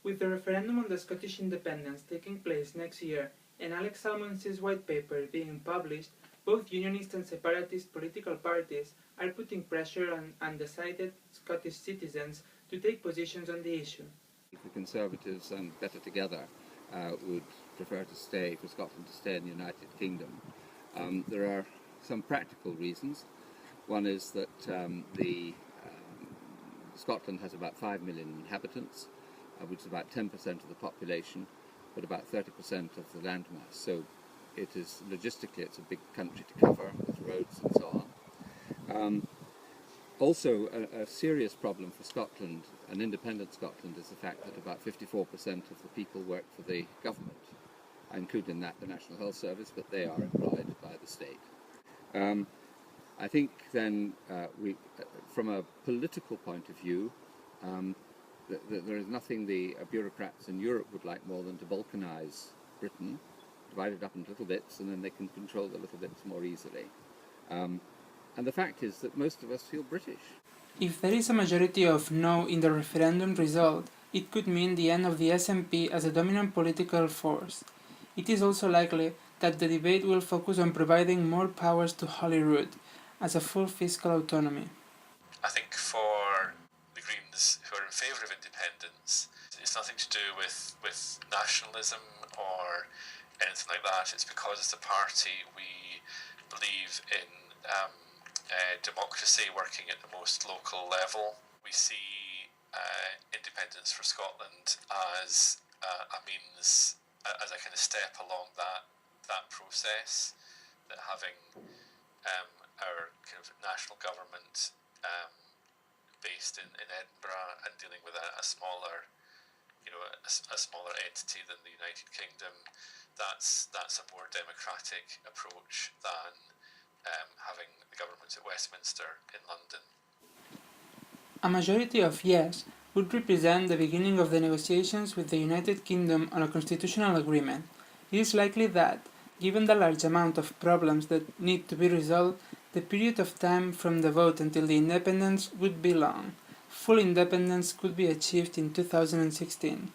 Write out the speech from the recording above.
With the referendum on the Scottish independence taking place next year and Alex Salmons's white paper being published, both unionist and separatist political parties are putting pressure on undecided Scottish citizens to take positions on the issue. The Conservatives and Better Together would prefer for Scotland to stay in the United Kingdom. There are some practical reasons. One is that Scotland has about 5 million inhabitants, which is about 10% of the population, but about 30% of the landmass. So it is logistically, it's a big country to cover with roads and so on. Also, a serious problem for Scotland, an independent Scotland, is the fact that about 54% of the people work for the government. I include in that the National Health Service, but they are employed by the state. I think then, from a political point of view, there is nothing the bureaucrats in Europe would like more than to balkanize Britain, divide it up into little bits, and then they can control the little bits more easily. And the fact is that most of us feel British. If there is a majority of no in the referendum result, it could mean the end of the SNP as a dominant political force. It is also likely that the debate will focus on providing more powers to Holyrood as a full fiscal autonomy. I think for the Greens who are in favour of independence, it's nothing to do with nationalism or anything like that. It's because as a party we believe in democracy working at the most local level. We see independence for Scotland as a means, as a kind of step along that process, that having our kind of national government based in Edinburgh and dealing with a smaller, a smaller entity than the United Kingdom, that's a more democratic approach than having the government at Westminster in London. A majority of yes would represent the beginning of the negotiations with the United Kingdom on a constitutional agreement. It is likely that, given the large amount of problems that need to be resolved, the period of time from the vote until the independence would be long. Full independence could be achieved in 2016.